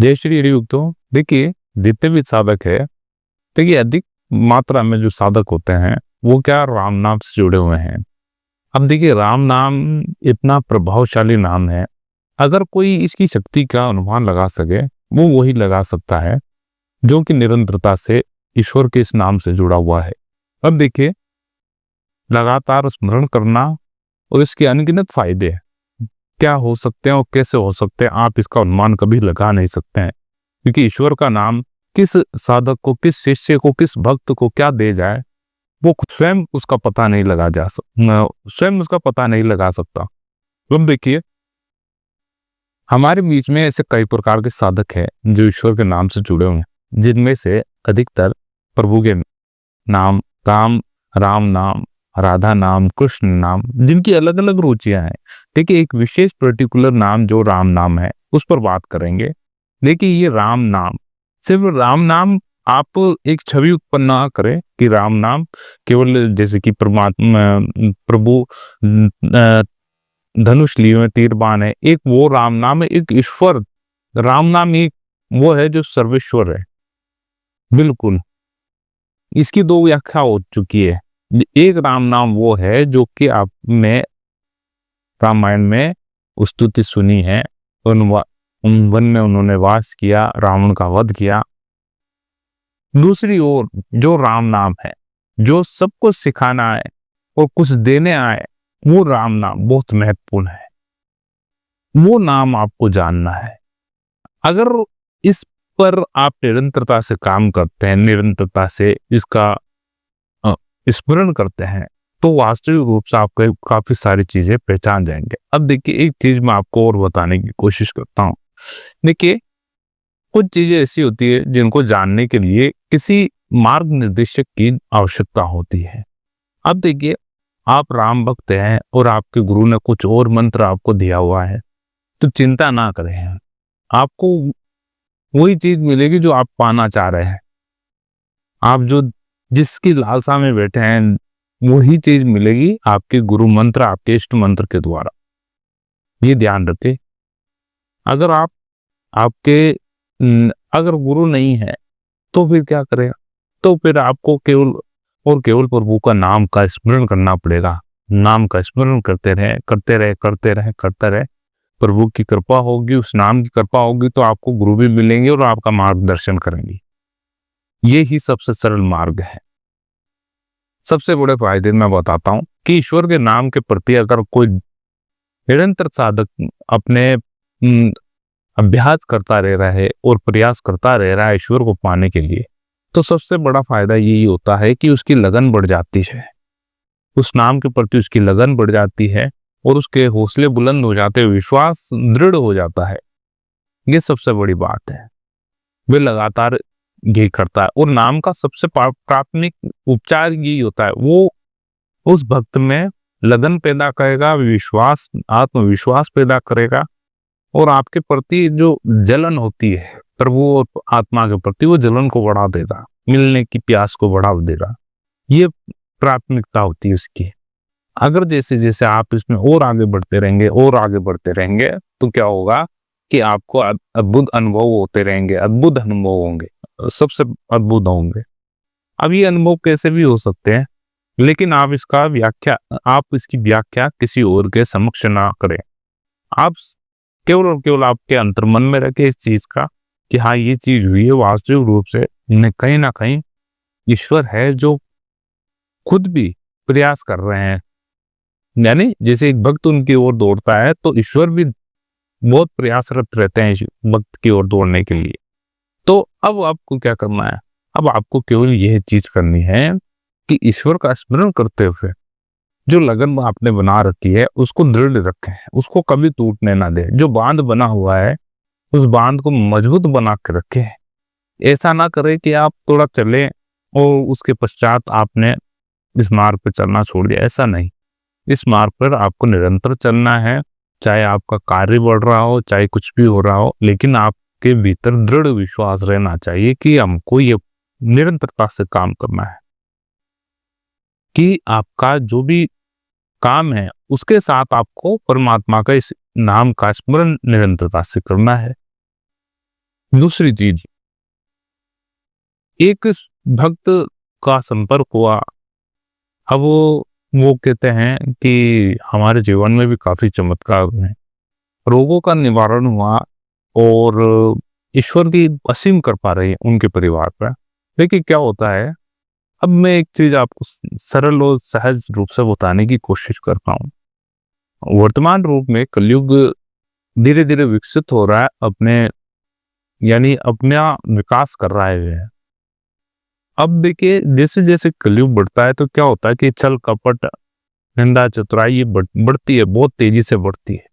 जय श्री हरियुक्तो। देखिए, जितने भी साधक है, देखिए अधिक मात्रा में जो साधक होते हैं वो क्या राम नाम से जुड़े हुए हैं। अब देखिए, राम नाम इतना प्रभावशाली नाम है, अगर कोई इसकी शक्ति का अनुमान लगा सके वो वही लगा सकता है जो कि निरंतरता से ईश्वर के इस नाम से जुड़ा हुआ है। अब देखिए, लगातार स्मरण करना और इसके अनगिनत फायदे क्या हो सकते हैं और कैसे हो सकते हैं, आप इसका अनुमान कभी लगा नहीं सकते हैं। क्योंकि ईश्वर का नाम किस साधक को, किस शिष्य को, किस भक्त को क्या दे जाए वो स्वयं उसका पता नहीं लगा सकता। अब देखिए, हमारे बीच में ऐसे कई प्रकार के साधक हैं जो ईश्वर के नाम से जुड़े हुए हैं, जिनमें से अधिकतर प्रभु के नाम, राम नाम, राधा नाम, कृष्ण नाम, जिनकी अलग अलग रुचियां हैं। देखिए, एक विशेष पर्टिकुलर नाम जो राम नाम है उस पर बात करेंगे। देखिए, ये राम नाम, सिर्फ राम नाम आप एक छवि उत्पन्न ना करें कि राम नाम केवल जैसे कि प्रभु धनुष लिए हुए तीर बाण है, एक वो राम नाम है। एक ईश्वर राम नाम एक वो है जो सर्वेश्वर है। बिल्कुल, इसकी दो व्याख्या हो चुकी है। एक राम नाम वो है जो कि आपने रामायण में स्तुति सुनी है, उन वन में उन्होंने वास किया, रावण का वध किया। दूसरी ओर जो राम नाम है जो सबको सिखाना है और कुछ देने आए, वो राम नाम बहुत महत्वपूर्ण है। वो नाम आपको जानना है। अगर इस पर आप निरंतरता से काम करते हैं, निरंतरता से इसका स्मरण करते हैं, तो वास्तविक रूप से आप काफी सारी चीजें पहचान जाएंगे। अब देखिए, एक चीज मैं आपको और बताने की कोशिश करता हूँ। देखिए, कुछ चीजें ऐसी होती है जिनको जानने के लिए किसी मार्ग निर्देशक की आवश्यकता होती है। अब देखिए, आप राम भक्त हैं और आपके गुरु ने कुछ और मंत्र आपको दिया हुआ है, तो चिंता ना करें, आपको वही चीज मिलेगी जो आप पाना चाह रहे हैं। आप जो जिसकी लालसा में बैठे हैं वही चीज मिलेगी आपके गुरु मंत्र, आपके इष्ट मंत्र के द्वारा। ये ध्यान रखें। अगर अगर गुरु नहीं है तो फिर क्या करेगा? तो फिर आपको केवल प्रभु का नाम का स्मरण करना पड़ेगा। नाम का स्मरण करते रहे। प्रभु की कृपा होगी, उस नाम की कृपा होगी तो आपको गुरु भी मिलेंगे और आपका मार्गदर्शन करेंगे। ये ही सबसे सरल मार्ग है। सबसे बड़े फायदे मैं बताता हूं कि ईश्वर के नाम के प्रति अगर कोई निरंतर साधक अपने अभ्यास करता रह रहा है और प्रयास करता रह रहा है ईश्वर को पाने के लिए, तो सबसे बड़ा फायदा यही होता है कि उसकी लगन बढ़ जाती है। उस नाम के प्रति उसकी लगन बढ़ जाती है और उसके हौसले बुलंद हो जाते हैं, विश्वास दृढ़ हो जाता है। ये सबसे बड़ी बात है। वे लगातार ये करता है और नाम का सबसे प्राथमिक उपचार यही होता है, वो उस भक्त में लगन पैदा करेगा, विश्वास, आत्मविश्वास पैदा करेगा और आपके प्रति जो जलन होती है प्रभु और आत्मा के प्रति, वो जलन को बढ़ा देगा, मिलने की प्यास को बढ़ा देगा। ये प्राथमिकता होती है उसकी। अगर जैसे जैसे आप इसमें और आगे बढ़ते रहेंगे तो क्या होगा कि आपको अद्भुत अनुभव होंगे, सबसे अद्भुत होंगे। अब ये अनुभव कैसे भी हो सकते हैं, लेकिन आप इसकी व्याख्या किसी और के समक्ष ना करें। आप केवल और केवल आपके अंतर्मन में रखें इस चीज का कि हाँ, ये चीज हुई है। वास्तविक रूप से कहीं ना कहीं ईश्वर है जो खुद भी प्रयास कर रहे हैं। यानी जैसे एक भक्त उनकी ओर दौड़ता है तो ईश्वर भी बहुत प्रयासरत रहते हैं भक्त की ओर दौड़ने के लिए। तो अब आपको क्या करना है? अब आपको केवल यह चीज करनी है कि ईश्वर का स्मरण करते हुए जो लगन आपने बना रखी है उसको दृढ़ रखें, उसको कभी टूटने ना दें। जो बांध बना हुआ है उस बांध को मजबूत बना के रखें। ऐसा ना करें कि आप थोड़ा चले और उसके पश्चात आपने इस मार्ग पर चलना छोड़ दिया। ऐसा नहीं, इस मार्ग पर आपको निरंतर चलना है, चाहे आपका कार्य बढ़ रहा हो, चाहे कुछ भी हो रहा हो, लेकिन आपके भीतर दृढ़ विश्वास रहना चाहिए कि हमको ये निरंतरता से काम करना है, कि आपका जो भी काम है उसके साथ आपको परमात्मा का इस नाम का स्मरण निरंतरता से करना है। दूसरी चीज, एक भक्त का संपर्क हुआ। अब वो कहते हैं कि हमारे जीवन में भी काफी चमत्कार हुए, रोगों का निवारण हुआ और ईश्वर की असीम कृपा रही उनके परिवार पर। देखिए क्या होता है, अब मैं एक चीज आपको सरल और सहज रूप से बताने की कोशिश करता हूँ। वर्तमान रूप में कलयुग धीरे धीरे विकसित हो रहा है, यानी अपना विकास कर रहा है। अब देखिए जैसे जैसे कलयुग बढ़ता है तो क्या होता है कि छल कपट निंदा चतुराई ये बढ़ती है, बहुत तेजी से बढ़ती है।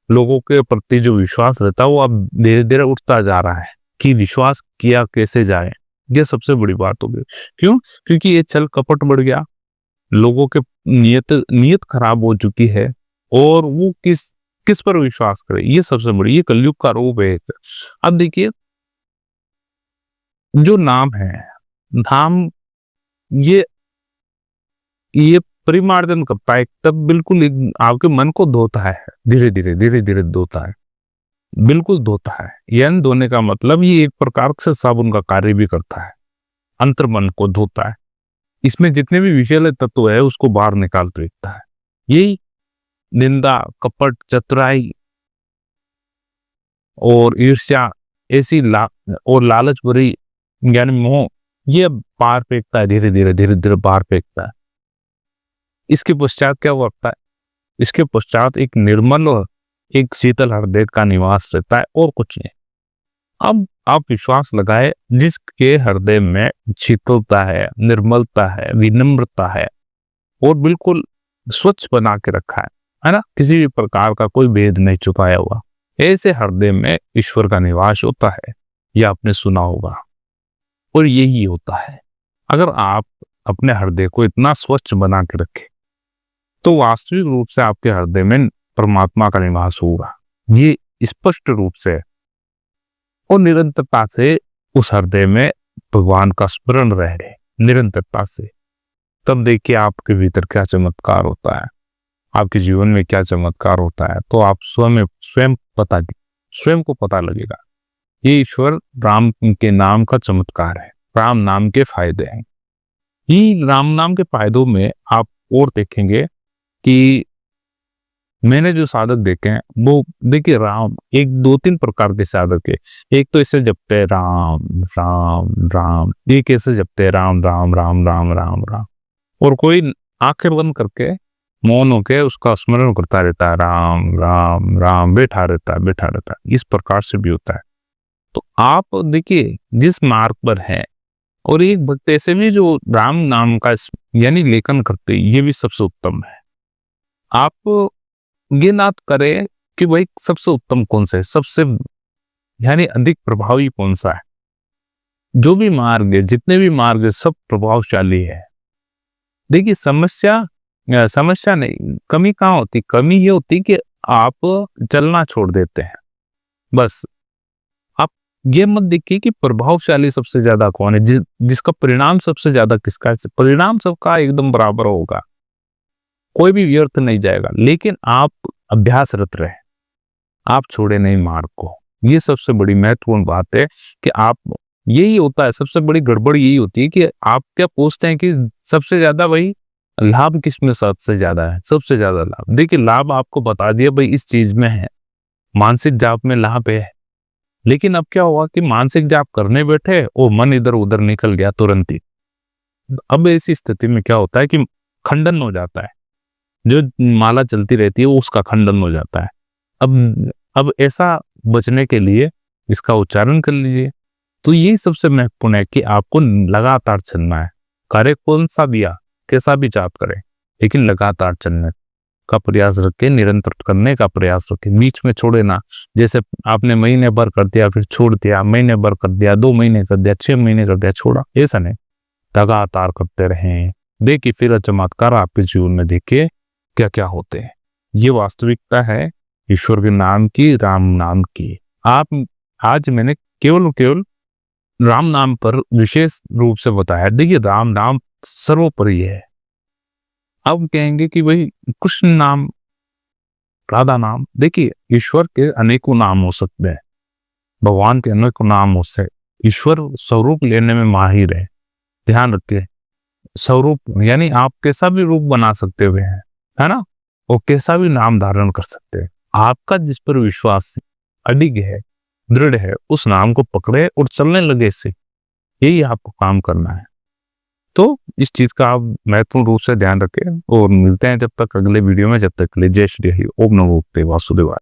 लोगों के प्रति जो विश्वास रहता है वो अब धीरे धीरे उठता जा रहा है कि विश्वास किया कैसे जाए, ये सबसे बड़ी बात होगी। क्यों? क्योंकि ये छल कपट बढ़ गया, लोगों के नीयत खराब हो चुकी है और वो किस किस पर विश्वास करे, ये सबसे बड़ी, ये कलयुग का रूप है। अब देखिए जो नाम है, नाम ये परिमार्जन करता है, तब बिल्कुल आपके मन को धोता है, धीरे धीरे धोता है, बिल्कुल धोता है। यानी धोने का मतलब ये एक प्रकार से साबुन का कार्य भी करता है, अंतर मन को धोता है। इसमें जितने भी विषैले तत्व है उसको बाहर निकाल देता है। यही निंदा कपट चतुराई और ईर्ष्या ऐसी और लालच भरी यानी मोह, ये बाहर फेंकता है, धीरे धीरे बाहर फेंकता है। इसके पश्चात क्या होता है? इसके पश्चात एक निर्मल और एक शीतल हृदय का निवास रहता है और कुछ नहीं। अब आप विश्वास लगाए, जिसके हृदय में शीतलता है, निर्मलता है, विनम्रता है और बिल्कुल स्वच्छ बना के रखा है ना, किसी भी प्रकार का कोई भेद नहीं छुपाया हुआ, ऐसे हृदय में ईश्वर का निवास होता है। यह आपने सुना होगा और यही होता है। अगर आप अपने हृदय को इतना स्वच्छ बना के रखें तो वास्तविक रूप से आपके हृदय में परमात्मा का निवास होगा, ये स्पष्ट रूप से और निरंतरता से उस हृदय में भगवान का स्मरण रहे, निरंतरता से। तब देखिए आपके भीतर क्या चमत्कार होता है, आपके जीवन में क्या चमत्कार होता है, तो आप स्वयं को पता लगेगा। ये ईश्वर राम के नाम का चमत्कार है, राम नाम के फायदे हैं। ये राम नाम के फायदों में आप और देखेंगे कि मैंने जो साधक देखे हैं वो देखिए, राम एक दो तीन प्रकार के साधक है। एक तो इसे जपते हैं राम राम राम, एक ऐसे जपते हैं राम राम राम राम राम राम, और कोई आंखें बंद करके मौन होके उसका स्मरण करता रहता है, राम राम राम, बैठा रहता है। इस प्रकार से भी होता है। तो आप देखिए जिस मार्ग पर है, और एक भक्त ऐसे भी जो राम नाम का यानी लेखन करते, ये भी सबसे उत्तम है। आप ये ना करें कि भाई सबसे उत्तम कौन सा है, सबसे यानी अधिक प्रभावी कौन सा है। जो भी मार्ग है, जितने भी मार्ग है, सब प्रभावशाली है। देखिए समस्या नहीं, कमी कहाँ होती? कमी ये होती कि आप चलना छोड़ देते हैं। बस आप ये मत देखिए कि प्रभावशाली सबसे ज्यादा कौन है, जिसका परिणाम सबसे ज्यादा किसका है। परिणाम सबका एकदम बराबर होगा, कोई भी व्यर्थ नहीं जाएगा, लेकिन आप अभ्यासरत रहे, आप छोड़े नहीं मार्ग को। ये सबसे बड़ी महत्वपूर्ण बात है कि आप, यही होता है सबसे बड़ी गड़बड़, यही होती है कि आप क्या पूछते हैं कि सबसे ज्यादा भाई लाभ किसमें सबसे ज्यादा है, सबसे ज्यादा लाभ। देखिए लाभ आपको बता दिया भाई इस चीज में है, मानसिक जाप में लाभ है। लेकिन अब क्या हुआ कि मानसिक जाप करने बैठे और मन इधर उधर निकल गया तुरंत ही। अब ऐसी स्थिति में क्या होता है कि खंडन हो जाता है, जो माला चलती रहती है उसका खंडन हो जाता है। अब ऐसा बचने के लिए इसका उच्चारण कर लीजिए। तो ये सबसे महत्वपूर्ण है कि आपको लगातार चलना है, कार्य कौन सा दिया कैसा भी जाप करें, लेकिन लगातार चलने का प्रयास रखें, निरंतर करने का प्रयास रखें, बीच में छोड़े ना। जैसे आपने महीने भर कर दिया फिर छोड़ दिया, महीने भर कर दिया, 2 महीने कर दिया, 6 महीने कर दिया, छोड़ा, ऐसा नहीं, लगातार करते रहें। देखिए फिर चमत्कार आपके जीवन में देखिए क्या क्या होते हैं। ये वास्तविकता है ईश्वर के नाम की, राम नाम की। आप आज मैंने केवल राम नाम पर विशेष रूप से बताया। देखिए राम नाम सर्वोपरि है। अब कहेंगे कि भाई कृष्ण नाम, राधा नाम, देखिए ईश्वर के अनेकों नाम हो सकते हैं, भगवान के अनेक नामों से ईश्वर स्वरूप लेने में माहिर है। ध्यान रखिए, स्वरूप यानी आप कैसा भी रूप बना सकते हुए हैं, है ना, और कैसा भी नाम धारण कर सकते हैं। आपका जिस पर विश्वास अडिग है, दृढ़ है, उस नाम को पकड़े और चलने लगे इससे, यही आपको काम करना है। तो इस चीज का आप महत्वपूर्ण रूप से ध्यान रखें और मिलते हैं जब तक अगले वीडियो में। जब तक के लिए जय श्री हरि, ओम नमो भगवते वासुदेवाय।